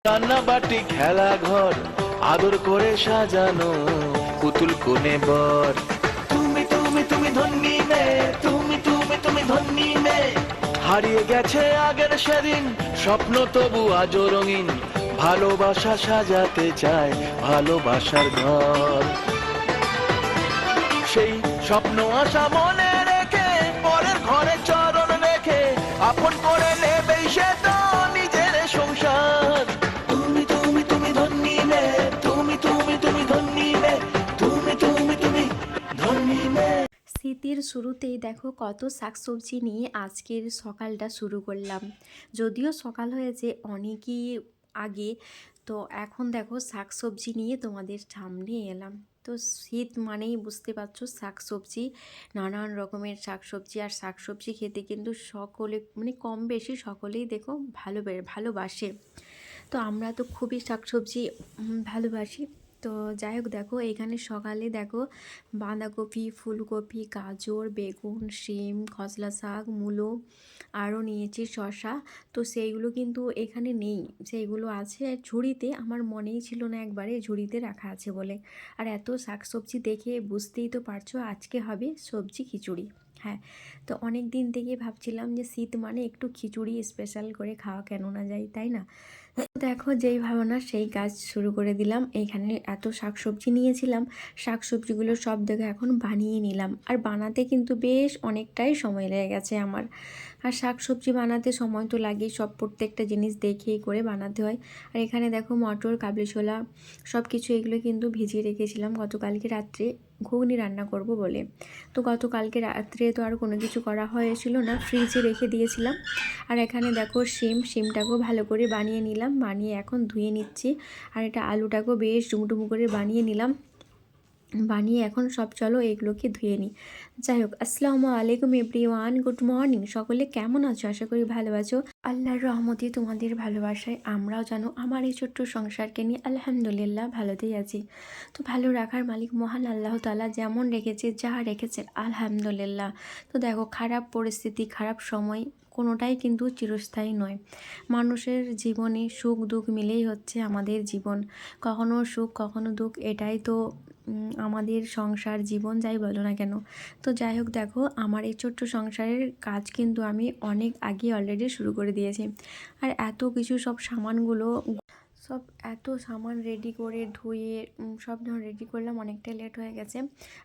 রান্না বাটি খেলা ঘর আদর করে সাজানো পুতুল কোণে বর। তুমি তুমি তুমি ধন্যি মেয়ে, তুমি ধন্যি মেয়ে। হারিয়ে গেছে আগের সেদিন স্বপ্ন তবু আজও রঙিন, ভালোবাসা সাজাতে চায় ভালোবাসার ঘর। সেই স্বপ্ন আশা মনে রেখে পরের ঘরে চরণ রেখে আপন করে নেবে সে তো নিজের সংসার। তুমি ধন্যি মেয়ে, তুমি ধন্যি মেয়ে, তুমি ধন্যি মেয়ে। শীতের শুরুতেই দেখো কত শাকসবজি নিয়ে আজকের সকালটা শুরু করলাম। যদিও সকাল হয়েছে অনেকই আগে, তো এখন দেখো শাকসবজি নিয়ে তোমাদের সামনে এলাম। তো শীত মানেই বুঝতে পারছো শাকসবজি, নানান রকমের শাকসবজি। আর শাকসবজি খেতে কিন্তু সকলে মানে কম বেশি সকলেই দেখো ভালোবাসে। তো আমরা তো খুবই শাকসবজি ভালোবাসি। তো যাই হোক দেখো এখানে সকালে দেখো বাঁধাকপি, ফুলকপি, গাজর, বেগুন, শিম, খসলা শাক, মূলো, আরও নিয়েছি শসা। তো সেইগুলো কিন্তু এখানে নেই, সেইগুলো আছে ঝুড়িতে। আমার মনেই ছিল না একবারে ঝুড়িতে রাখা আছে বলে। আর এত শাকসবজি দেখে বুঝতেই তো পারছো আজকে হবে সবজি খিচুড়ি। হ্যাঁ, তো অনেক দিন থেকে ভাবছিলাম যে শীত মানে একটু খিচুড়ি স্পেশাল করে খাওয়া কেন না যায়, তাই না? দেখো যেই ভাবনা সেই কাজ শুরু করে দিলাম। এইখানে এত শাকসবজি নিয়েছিলাম, শাকসবজিগুলো সব দেখে এখন বানিয়ে নিলাম। আর বানাতে কিন্তু বেশ অনেকটাই সময় লেগে গেছে আমার। আর শাকসবজি বানাতে সময় তো লাগেই, সব প্রত্যেকটা জিনিস দেখেই করে বানাতে হয়। আর এখানে দেখো মটর, কাবলি ছোলা সব কিছু এগুলো কিন্তু ভিজিয়ে রেখেছিলাম গতকালকে রাত্রে ঘুগনি রান্না করব বলে। তো গতকালকে রাত্রে তো আর কোনো কিছু করা হয়েছিল না, ফ্রিজে রেখে দিয়েছিলাম। আর এখানে দেখো শিমটাকেও ভালো করে বানিয়ে নিলাম, বানিয়ে এখন ধুয়ে নিচ্ছি। আর এটা আলুটাকেও বেশ ডুমডুমু করে বানিয়ে নিলাম, বানিয়ে এখন সব চলো এগুলোকে ধুয়ে নিই। যাই হোক, আসসালামু আলাইকুম এভরিওয়ান, গুড মর্নিং। সকলে কেমন আছো? আশা করি ভালো আছো। আল্লাহর রহমতে তোমাদের ভালোবাসায় আমরাও জানো আমার এই ছোট্ট সংসারকে নিয়ে আলহামদুলিল্লাহ ভালোতেই আছি। তো ভালো রাখার মালিক মহান আল্লাহ তাআলা যেমন রেখেছে, যা রেখেছে আলহামদুলিল্লাহ। তো দেখো খারাপ পরিস্থিতি, খারাপ সময় কোনোটাই কিন্তু চিরস্থায়ী নয়। মানুষের জীবনে সুখ দুঃখ মিলেই হচ্ছে আমাদের জীবন। কখনো সুখ কখনো দুঃখ, এটাই তো আমাদের সংসার জীবন যাই বলো না কেন। তো যাই হোক দেখো আমার এই ছোট্ট সংসারের কাজ কিন্তু আমি অনেক আগে অলরেডি শুরু করে দিয়েছি। আর এত কিছু সব এত সামান রেডি করে ধুয়ে সব যখন রেডি করলাম অনেকটাই লেট হয়ে গেছে।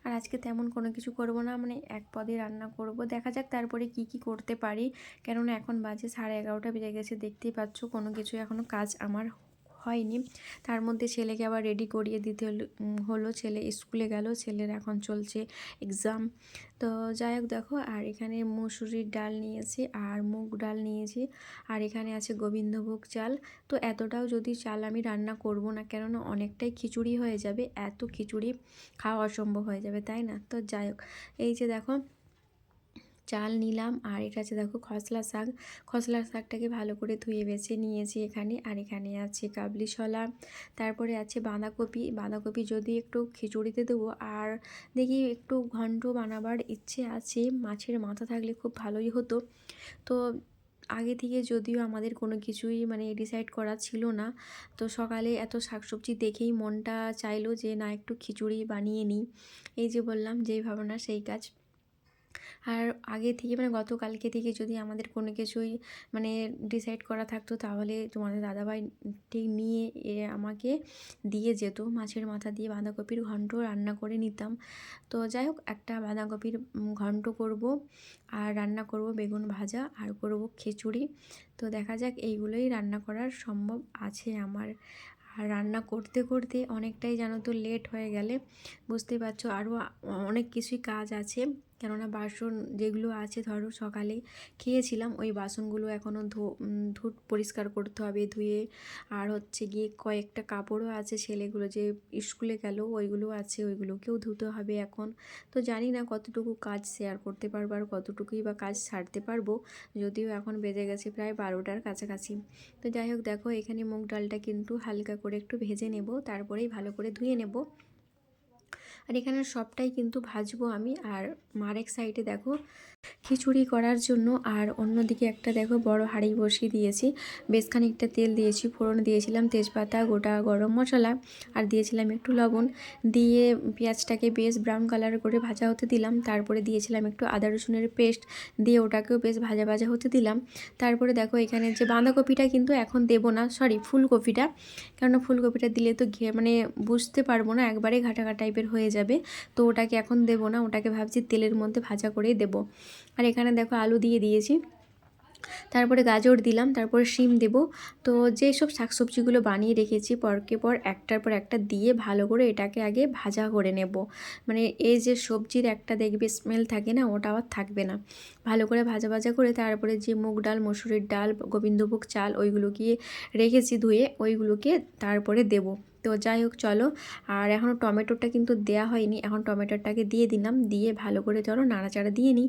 আর আজকে তেমন কোনো কিছু করব না, মানে এক পদে রান্না করব, দেখা যাক তারপরে কি কি করতে পারি। কেননা এখন বাজে 11:30 বেজে গেছে, দেখতেই পাচ্ছ কোনো কিছু এখনও কাজ আমার হয়নি। তার মধ্যে ছেলেকে আবার রেডি করিয়ে দিতে হলো। ছেলে স্কুলে গেল, ছেলের এখন চলছে এক্সাম। তো যাই হোক দেখো, আর এখানে মসুরির ডাল নিয়েছি আর মুগ ডাল নিয়েছি। আর এখানে আছে গোবিন্দভোগ চাল। তো এতটাও যদি চাল আমি রান্না করব না, কেননা অনেকটাই খিচুড়ি হয়ে যাবে, এত খিচুড়ি খাওয়া অসম্ভব হয়ে যাবে, তাই না? তো যাই হোক, এই যে দেখো চাল নিলাম। আর এটা আছে দেখো খসলা শাকটাকে ভালো করে ধুয়ে বেছে নিয়েছি এখানে। আর এখানে আছে কাবলি ছোলা, তারপরে আছে বাঁধাকপি যদি একটু খিচুড়িতে দেবো। আর দেখি একটু ঘন্ট বানাবার ইচ্ছে আছে, মাছের মাথা থাকলে খুব ভালোই হতো। তো আগে থেকে যদিও আমাদের কোনো কিছুই মানে ডিসাইড করা ছিল না, তো সকালে এত শাকসবজি দেখেই মনটা চাইলো যে না একটু খিচুড়ি বানিয়ে নিই। এই যে বললাম যেই ভাবনা সেই কাজ। আর আগে থেকে মানে গতকালকে থেকে যদি আমাদের কোনো কিছুই মানে ডিসাইড করা থাকতো, তাহলে তোমাদের দাদাভাই ঠিক নিয়ে আমাকে দিয়ে যেত, মাছের মাথা দিয়ে বাঁধাকপির ঘন্ট রান্না করে নিতাম। তো যাই হোক, একটা বাঁধাকপির ঘন্ট করব, আর রান্না করব বেগুন ভাজা, আর করব খিচুড়ি। তো দেখা যাক এইগুলোই রান্না করার সম্ভব আছে আমার। আর রান্না করতে করতে অনেকটাই জানো তো লেট হয়ে গেলে বুঝতেই পারছো আরও অনেক কিছুই কাজ আছে। কেননা বাসন যেগুলো আছে ধরো সকালে খেয়েছিলাম, ওই বাসনগুলো এখনও পরিষ্কার করতে হবে ধুয়ে। আর হচ্ছে গিয়ে কয়েকটা কাপড়ও আছে, ছেলেগুলো যে স্কুলে গেল ওইগুলো আছে, ওইগুলোকেও ধুতে হবে এখন। তো জানি না কতটুকু কাজ শেয়ার করতে পারবো আর কতটুকুই বা কাজ ছাড়তে পারবো, যদিও এখন বেজে গেছে প্রায় 12টার কাছাকাছি। তো যাই হোক দেখো এখানে মুগ ডালটা কিন্তু হালকা করে একটু ভেজে নেব, তারপরেই ভালো করে ধুয়ে নেব। আর এখানে সবটাই কিন্তু ভাজবো আমি। আর আরেক সাইডে দেখো খিচুড়ি করার জন্য। আর অন্যদিকে একটা দেখো বড় হাঁড়ি বসিয়ে দিয়েছি, বেশ খানিকটা তেল দিয়েছি, ফোড়ন দিয়েছিলাম তেজপাতা, গোটা গরম মশলা, আর দিয়েছিলাম একটু লবণ, দিয়ে পেঁয়াজটাকে বেশ ব্রাউন কালার করে ভাজা হতে দিলাম। তারপরে দিয়েছিলাম একটু আদা রসুনের পেস্ট, দিয়ে ওটাকেও বেশ ভাজা ভাজা হতে দিলাম। তারপরে দেখো এখানে যে বাঁধাকপিটা কিন্তু এখন দেবো না, সরি ফুলকপিটা, কেননা ফুলকপিটা দিলে তো মানে বুঝতে পারবো না, একবারে ঘাটা ঘাটা টাইপের হয়ে যাবে, তো ওটাকে এখন দেবো না, ওটাকে ভাবছি তেলের মধ্যে ভাজা করেই দেবো। আর এখানে দেখো আলু দিয়ে দিয়েছি, তারপরে গাজর দিলাম, তারপরে শিম দেব। তো যেই সব শাকসবজিগুলো বানিয়ে রেখেছি পরকে পর একটার পর একটা দিয়ে ভালো করে এটাকে আগে ভাজা করে নেব। মানে এই যে সবজির একটা দেখবে স্মেল থাকে না, ওটা আবার থাকবে না। ভালো করে ভাজা ভাজা করে তারপরে যে মুগ ডাল, মসুরির ডাল, গোবিন্দভোগ চাল ওইগুলোকে রেখেছি ধুয়ে, ওইগুলোকে তারপরে দেব। তো যাই হোক চলো, আর এখনও টমেটোটা কিন্তু দেয়া হয়নি, এখন টমেটোটাকে দিয়ে দিলাম, দিয়ে ভালো করে চলো নাড়াচাড়া দিয়ে নিই।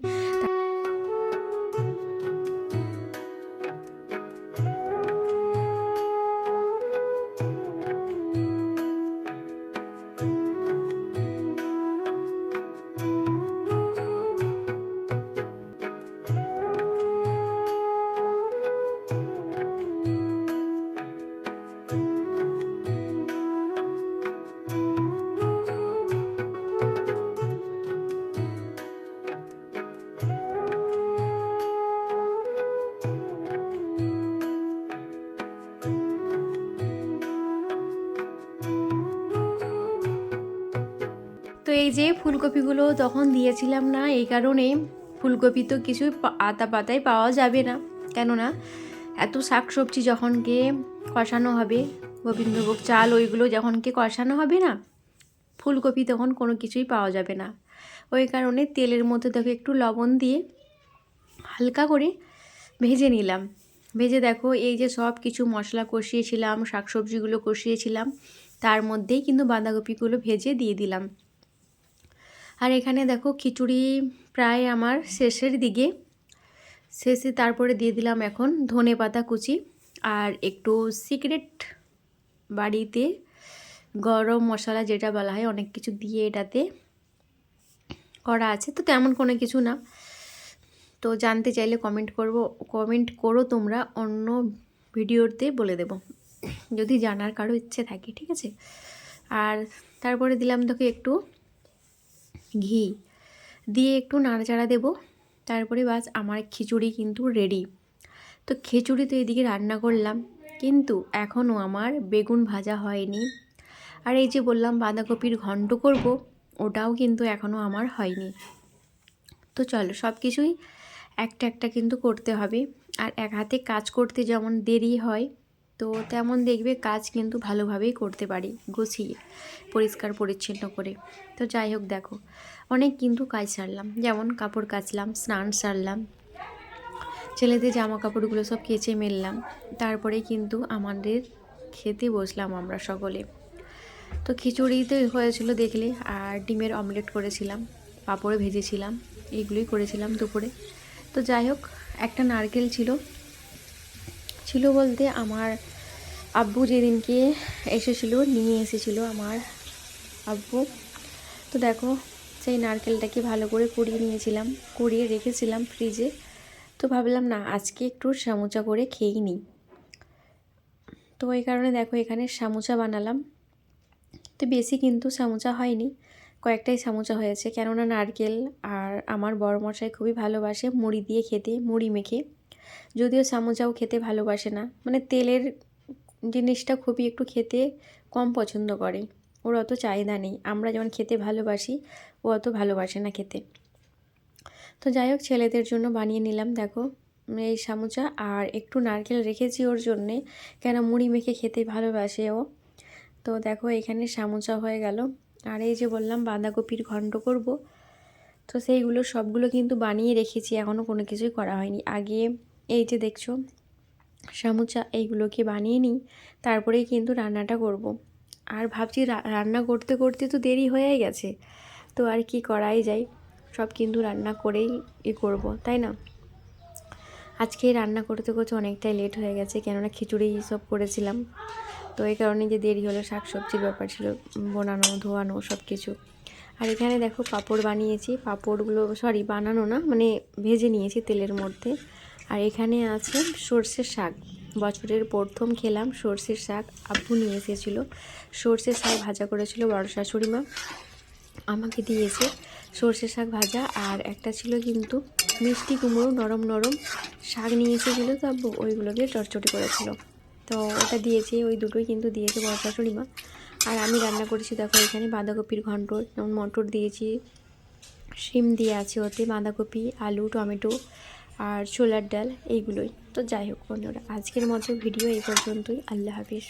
তো এই যে ফুলকপিগুলো তখন দিয়েছিলাম না, এই কারণে ফুলকপি তো কিছুই আতা পাতায় পাওয়া যাবে না, কেননা এত শাকসবজি যখনকে কষানো হবে, গোবিন্দভোগ চাল ওইগুলো যখনকে কষানো হবে না, ফুলকপি তখন কোনো কিছুই পাওয়া যাবে না। ওই কারণে তেলের মধ্যে দেখো একটু লবণ দিয়ে হালকা করে ভেজে নিলাম। ভেজে দেখো এই যে সব কিছু মশলা কষিয়েছিলাম, শাকসবজিগুলো কষিয়েছিলাম, তার মধ্যেই কিন্তু বাঁধাকপিগুলো ভেজে দিয়ে দিলাম। আর এখানে দেখো খিচুড়ি প্রায় আমার শেষের দিকে, শেষে তারপরে দিয়ে দিলাম এখন ধনে পাতা কুচি, আর একটু সিক্রেট বাড়িতে গরম মশলা যেটা বলা হয়, অনেক কিছু দিয়ে এটাতে করা আছে, তো তেমন কোনো কিছু না। তো জানতে চাইলে কমেন্ট করো তোমরা, অন্য ভিডিওতে বলে দেব যদি জানার কারো ইচ্ছে থাকে, ঠিক আছে। আর তারপরে দিলাম দেখো একটু ঘি দিয়ে একটু নাড়াচাড়া দেব, তারপরে বাস আমার খিচুড়ি কিন্তু রেডি। তো খিচুড়ি তো এদিকে রান্না করলাম, কিন্তু এখনও আমার বেগুন ভাজা হয়নি। আর এই যে বললাম বাঁধাকপির ঘন্ট করব, ওটাও কিন্তু এখনও আমার হয়নি। তো চলো সব কিছুই একটা একটা কিন্তু করতে হবে, আর এক হাতে কাজ করতে যেমন দেরি হয়, তো তেমন দেখবে কাজ কিন্তু ভালোভাবেই করতে পারি, গুছিয়ে পরিষ্কার পরিচ্ছন্ন করে। তো যাই হোক দেখো অনেক কিন্তু কাজ সারলাম, যেমন কাপড় কাচলাম, স্নান সারলাম, ছেলেদের জামা কাপড়গুলো সব কেচে মেললাম, তারপরে কিন্তু আমাদের খেতে বসলাম আমরা সকলে। তো খিচুড়িতে হয়েছিল দেখলে, আর ডিমের অমলেট করেছিলাম, পাঁপড়ে ভেজেছিলাম, এগুলোই করেছিলাম দুপুরে। তো যাই হোক একটা নারকেল ছিল বলতে আমার আব্বু যেদিনকে এসেছিলো নিয়ে এসেছিলো আমার আব্বু। তো দেখো সেই নারকেলটাকে ভালো করে কুড়িয়ে নিয়েছিলাম, কুড়িয়ে রেখেছিলাম ফ্রিজে। তো ভাবলাম না আজকে একটু সামোচা করে খেয়েই নিই, তো এই কারণে দেখো এখানে সামোচা বানালাম। তো বেশি কিন্তু সামোচা হয়নি, কয়েকটাই সামোচা হয়েছে, কেননা নারকেল আর আমার বড়মশাই খুবই ভালোবাসে মুড়ি দিয়ে খেতে, মুড়ি মেখে। যদিও সামোচাও খেতে ভালোবাসে না, মানে তেলের জিনিসটা খুবই একটু খেতে কম পছন্দ করে, ওর অত চাহিদা নেই। আমরা যেমন খেতে ভালোবাসি, ও অত ভালোবাসে না খেতে। তো যাই হোক ছেলেদের জন্য বানিয়ে নিলাম দেখো এই সামোচা, আর একটু নারকেল রেখেছি ওর জন্যে, কেন মুড়ি মেখে খেতে ভালোবাসে ও। তো দেখো এখানে সামোচা হয়ে গেল। আর এই যে বললাম বাঁধাকপির ঘন্ট করব, তো সেইগুলো সবগুলো কিন্তু বানিয়ে রেখেছি, এখনও কোনো কিছুই করা হয়নি। আগে এই যে দেখছো সামোচা এইগুলোকে বানিয়ে নিই, তারপরেই কিন্তু রান্নাটা করব। আর ভাবছি রান্না করতে করতে তো দেরি হয়ে গেছে, তো আর কি করাই যায়, সব কিন্তু রান্না করেই করব, তাই না। আজকে রান্না করতে করতে অনেকটাই লেট হয়ে গেছে, কেননা খিচুড়ি সব করেছিলাম, তো এই কারণে যে দেরি হলো, শাকসবজির ব্যাপার ছিল, বানানো ধোয়ানো সব কিছু। আর এখানে দেখো পাঁপড় বানিয়েছি, পাঁপড়গুলো সরি বানানো না, মানে ভেজে নিয়েছি তেলের মধ্যে। আর এখানে আছে সর্ষের শাক, বছরের প্রথম খেলাম সর্ষের শাক। আব্বু নিয়ে এসেছিলো, সর্ষের শাক ভাজা করেছিল বড় শাশুড়ি মা, আমাকে দিয়েছে সর্ষের শাক ভাজা। আর একটা ছিল কিন্তু মিষ্টি কুমড়ো, নরম নরম শাক নিয়ে এসেছিলো, তো আব্বু ওইগুলোকে চটচটি করেছিল, তো ওটা দিয়েছে, ওই দুটোই কিন্তু দিয়েছে বড় শাশুড়ি মা। আর আমি রান্না করেছি দেখো এখানে বাঁধাকপির ঘন্ট, যেমন মটর দিয়েছি, শিম দিয়ে আছে ওতে, বাঁধাকপি, আলু, টমেটো আর ছোলার ডাল, এইগুলোই। তো যাই হোক বন্ধুরা, আজকের মতো ভিডিও এই পর্যন্তই। আল্লাহ হাফিজ।